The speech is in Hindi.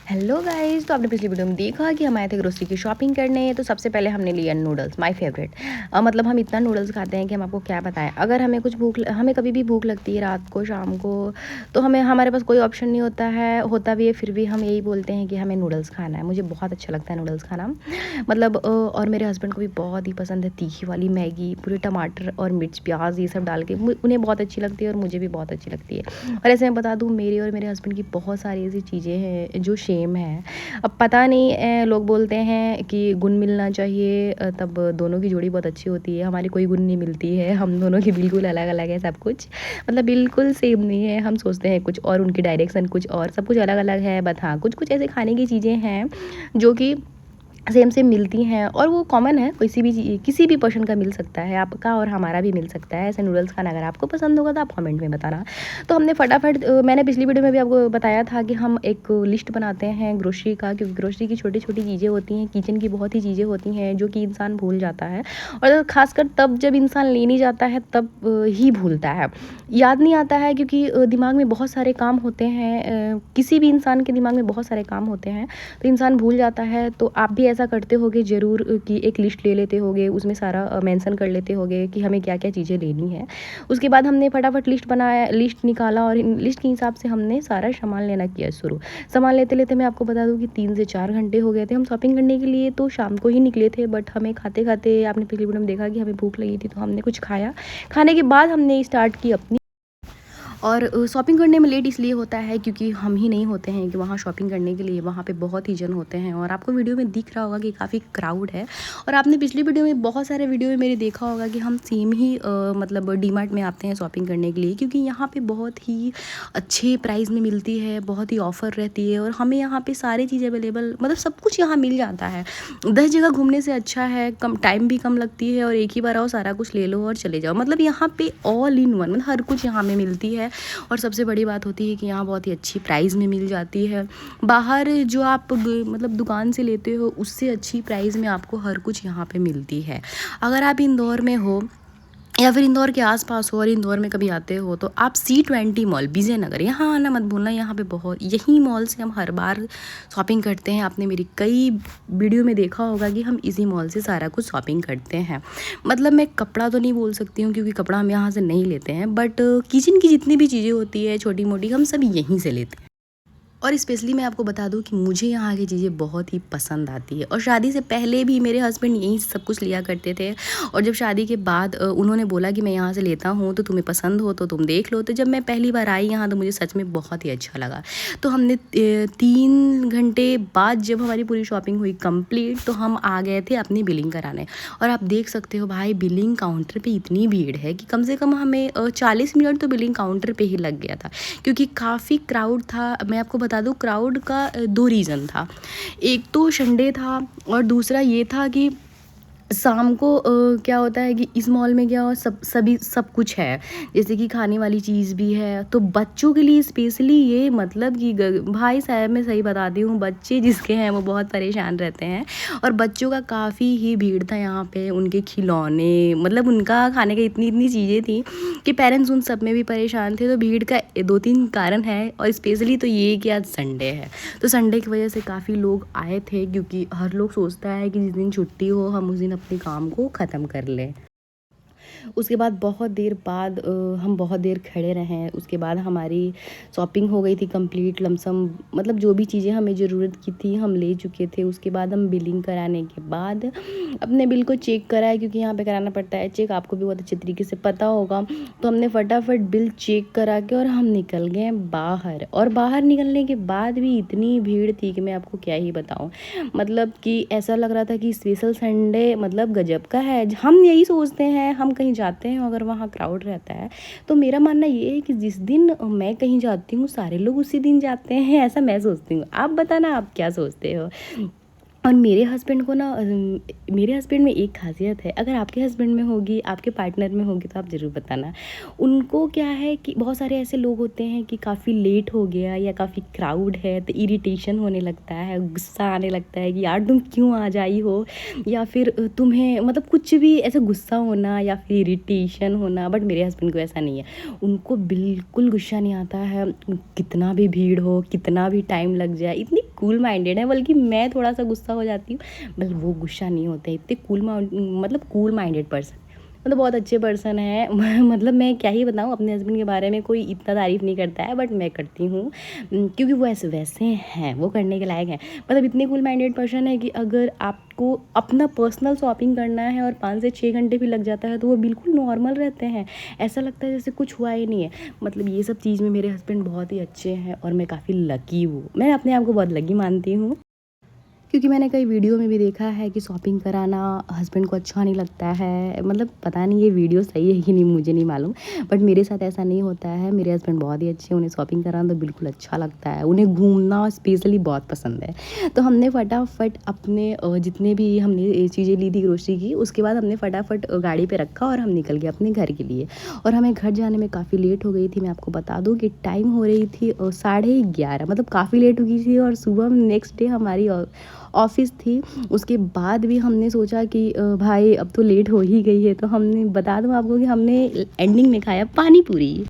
हेलो गाइस, तो आपने पिछली वीडियो में देखा कि हम आए थे ग्रोसरी की शॉपिंग करने। तो सबसे पहले हमने लिया नूडल्स, माय फेवरेट। मतलब हम इतना नूडल्स खाते हैं कि हम आपको क्या बताएं। अगर हमें कभी भी भूख लगती है रात को, शाम को, तो हमारे पास कोई ऑप्शन नहीं होता है, होता भी है फिर भी हम यही बोलते हैं कि हमें नूडल्स खाना है। मुझे बहुत अच्छा लगता है नूडल्स खाना। मतलब और मेरे हस्बैंड को भी बहुत ही पसंद है तीखी वाली मैगी, पूरे टमाटर और मिर्च प्याज ये सब डाल के उन्हें बहुत अच्छी लगती है और मुझे भी बहुत अच्छी लगती है। और ऐसे मैं बता दूँ, मेरी और मेरे हस्बैंड की बहुत सारी ऐसी चीज़ें हैं जो सेम है। अब पता नहीं लोग बोलते हैं कि गुण मिलना चाहिए, तब दोनों की जोड़ी बहुत अच्छी होती है। हमारी कोई गुण नहीं मिलती है, हम दोनों की बिल्कुल अलग अलग है सब कुछ। मतलब बिल्कुल सेम नहीं है। हम सोचते हैं कुछ और, उनकी डायरेक्शन कुछ और, सब कुछ अलग अलग है। बट हाँ, कुछ कुछ ऐसे खाने की चीज़ें हैं जो कि सेम सेम मिलती हैं और वो कॉमन है। किसी भी पर्सन का मिल सकता है, आपका और हमारा भी मिल सकता है। ऐसे नूडल्स खाना अगर आपको पसंद होगा तो आप कमेंट में बताना। तो हमने फटाफट मैंने पिछली वीडियो में भी आपको बताया था कि हम एक लिस्ट बनाते हैं ग्रोसरी का, क्योंकि ग्रोसरी की छोटी छोटी चीज़ें होती हैं, किचन की बहुत ही चीज़ें होती हैं जो कि इंसान भूल जाता है। और ख़ासकर तब जब इंसान ले नहीं जाता है तब ही भूलता है, याद नहीं आता है, क्योंकि दिमाग में बहुत सारे काम होते हैं। किसी भी इंसान के दिमाग में बहुत सारे काम होते हैं तो इंसान भूल जाता है। तो आप भी ऐसा करते होगे ज़रूर कि एक लिस्ट ले लेते होगे, उसमें सारा मेंशन कर लेते होगे कि हमें क्या क्या चीज़ें लेनी है। उसके बाद हमने फटाफट लिस्ट निकाला और लिस्ट के हिसाब से हमने सारा सामान लेना किया शुरू। सामान लेते लेते मैं आपको बता दूं कि 3 से 4 घंटे हो गए थे हम शॉपिंग करने के लिए। तो शाम को ही निकले थे, बट हमें खाते खाते आपने पिछली वीडियो में देखा कि हमें भूख लगी थी, तो हमने कुछ खाया। खाने के बाद हमने स्टार्ट की अपनी। और शॉपिंग करने में लेट इसलिए होता है क्योंकि हम ही नहीं होते हैं कि वहाँ शॉपिंग करने के लिए, वहाँ पे बहुत ही जन होते हैं। और आपको वीडियो में दिख रहा होगा कि काफ़ी क्राउड है। और आपने पिछली वीडियो में, बहुत सारे वीडियो में मेरे देखा होगा कि हम सेम ही मतलब डीमार्ट में आते हैं शॉपिंग करने के लिए, क्योंकि यहाँ पे बहुत ही अच्छे प्राइस में मिलती है, बहुत ही ऑफ़र रहती है और हमें यहाँ पे सारी चीज़ अवेलेबल, मतलब सब कुछ यहाँ मिल जाता है। 10 जगह घूमने से अच्छा है, कम टाइम भी कम लगती है और एक ही बार आओ, सारा कुछ ले लो और चले जाओ। मतलब यहाँ पे ऑल इन वन, मतलब हर कुछ यहाँ में मिलती है। और सबसे बड़ी बात होती है कि यहाँ बहुत ही अच्छी प्राइस में मिल जाती है। बाहर जो आप मतलब दुकान से लेते हो उससे अच्छी प्राइस में आपको हर कुछ यहाँ पे मिलती है। अगर आप इंदौर में हो या फिर इंदौर के आसपास हो और इंदौर में कभी आते हो तो आप C20 मॉल, विजयनगर, यहाँ आना मत भूलना। यहाँ पे बहुत, यही मॉल से हम हर बार शॉपिंग करते हैं। आपने मेरी कई वीडियो में देखा होगा कि हम इसी मॉल से सारा कुछ शॉपिंग करते हैं। मतलब मैं कपड़ा तो नहीं बोल सकती हूँ क्योंकि कपड़ा हम यहाँ से नहीं लेते हैं, बट किचन की जितनी भी चीज़ें होती है छोटी मोटी, हम सब यहीं से लेते हैं। और स्पेशली मैं आपको बता दूं कि मुझे यहाँ की चीज़ें बहुत ही पसंद आती है। और शादी से पहले भी मेरे हस्बैंड यहीं सब कुछ लिया करते थे। और जब शादी के बाद उन्होंने बोला कि मैं यहाँ से लेता हूँ तो तुम्हें पसंद हो तो तुम देख लो। तो जब मैं पहली बार आई यहाँ तो मुझे सच में बहुत ही अच्छा लगा। तो हमने 3 घंटे बाद जब हमारी पूरी शॉपिंग हुई कंप्लीट, तो हम आ गए थे अपनी बिलिंग कराने। और आप देख सकते हो भाई, बिलिंग काउंटर पर इतनी भीड़ है कि कम से कम हमें 40 मिनट तो बिलिंग काउंटर पर ही लग गया था, क्योंकि काफ़ी क्राउड था। मैं आपको बता दूं, क्राउड का 2 रीज़न था। एक तो संडे था और दूसरा ये था कि शाम को क्या होता है कि इस मॉल में क्या हो, सब कुछ है, जैसे कि खाने वाली चीज़ भी है। तो बच्चों के लिए स्पेशली ये, मतलब कि भाई साहब मैं सही बताती हूँ, बच्चे जिसके हैं वो बहुत परेशान रहते हैं। और बच्चों का काफ़ी ही भीड़ था यहाँ पे, उनके खिलौने, मतलब उनका खाने का इतनी इतनी चीज़ें थी कि पेरेंट्स उन सब में भी परेशान थे। तो भीड़ का 2-3 कारण है, और स्पेशली तो ये कि आज संडे है, तो संडे की वजह से काफ़ी लोग आए थे, क्योंकि हर लोग सोचता है कि जिस दिन छुट्टी हो हम उस दिन अपने काम को ख़त्म कर लें। उसके बाद बहुत देर बाद हम बहुत देर खड़े रहे। उसके बाद हमारी शॉपिंग हो गई थी कंप्लीट, लमसम, मतलब जो भी चीज़ें हमें ज़रूरत की थी हम ले चुके थे। उसके बाद हम बिलिंग कराने के बाद अपने बिल को चेक कराया, क्योंकि यहाँ पे कराना पड़ता है चेक, आपको भी बहुत अच्छे तरीके से पता होगा। तो हमने फटाफट बिल चेक करा के और हम निकल गए बाहर। और बाहर निकलने के बाद भी इतनी भीड़ थी कि मैं आपको क्या ही बताऊँ। मतलब कि ऐसा लग रहा था कि स्पेशल संडे मतलब गजब का है। हम यही सोचते हैं, हम कहीं जाते हैं अगर वहाँ क्राउड रहता है, तो मेरा मानना ये है कि जिस दिन मैं कहीं जाती हूँ सारे लोग उसी दिन जाते हैं, ऐसा मैं सोचती हूँ। आप बताना आप क्या सोचते हो। और मेरे हस्बैंड को ना, मेरे हस्बैंड में एक खासियत है, अगर आपके हस्बैंड में होगी, आपके पार्टनर में होगी, तो आप ज़रूर बताना। उनको क्या है कि बहुत सारे ऐसे लोग होते हैं कि काफ़ी लेट हो गया या काफ़ी क्राउड है तो इरिटेशन होने लगता है, गुस्सा आने लगता है कि यार तुम क्यों आ जाई हो, या फिर तुम्हें मतलब कुछ भी ऐसा गुस्सा होना या फिर इरिटेशन होना। बट मेरे हस्बैंड को ऐसा नहीं है, उनको बिल्कुल गुस्सा नहीं आता है, कितना भी भीड़ हो, कितना भी टाइम लग जाए, इतनी कूल माइंडेड हैं, बल्कि मैं थोड़ा-सा गुस्सा हो जाती हूँ, बट वो गुस्सा नहीं होते, इतने मतलब कूल माइंडेड पर्सन, मतलब बहुत अच्छे पर्सन हैं। मतलब मैं क्या ही बताऊँ अपने हस्बैंड के बारे में, कोई इतना तारीफ़ नहीं करता है बट मैं करती हूँ, क्योंकि वो ऐसे वैसे हैं, वो करने के लायक हैं। मतलब इतने कूल माइंडेड पर्सन है कि अगर आपको अपना पर्सनल शॉपिंग करना है और 5 से 6 घंटे भी लग जाता है तो वो बिल्कुल नॉर्मल रहते हैं, ऐसा लगता है जैसे कुछ हुआ ही नहीं है। मतलब ये सब चीज़ में मेरे हस्बैंड बहुत ही अच्छे हैं और मैं काफ़ी लकी हूँ, मैं अपने आप को बहुत लकी मानती हूँ। क्योंकि मैंने कई वीडियो में भी देखा है कि शॉपिंग कराना हस्बैंड को अच्छा नहीं लगता है, मतलब पता नहीं ये वीडियो सही है कि नहीं, मुझे नहीं मालूम, बट मेरे साथ ऐसा नहीं होता है। मेरे हस्बैंड बहुत ही अच्छे हैं, उन्हें शॉपिंग कराना तो बिल्कुल अच्छा लगता है, उन्हें घूमना स्पेशली बहुत पसंद है। तो हमने फटाफट अपने जितने भी हमने ये चीज़ें ली थी ग्रोसरी की, उसके बाद हमने फटाफट गाड़ी पे रखा और हम निकल गए अपने घर के लिए। और हमें घर जाने में काफ़ी लेट हो गई थी, मैं आपको बता दूँ कि टाइम हो रही थी 11:30, मतलब काफ़ी लेट हो गई थी। और सुबह नेक्स्ट डे हमारी ऑफ़िस थी, उसके बाद भी हमने सोचा कि भाई अब तो लेट हो ही गई है, तो हमने बता दूँ आपको कि हमने एंडिंग में खाया पानी पूरी।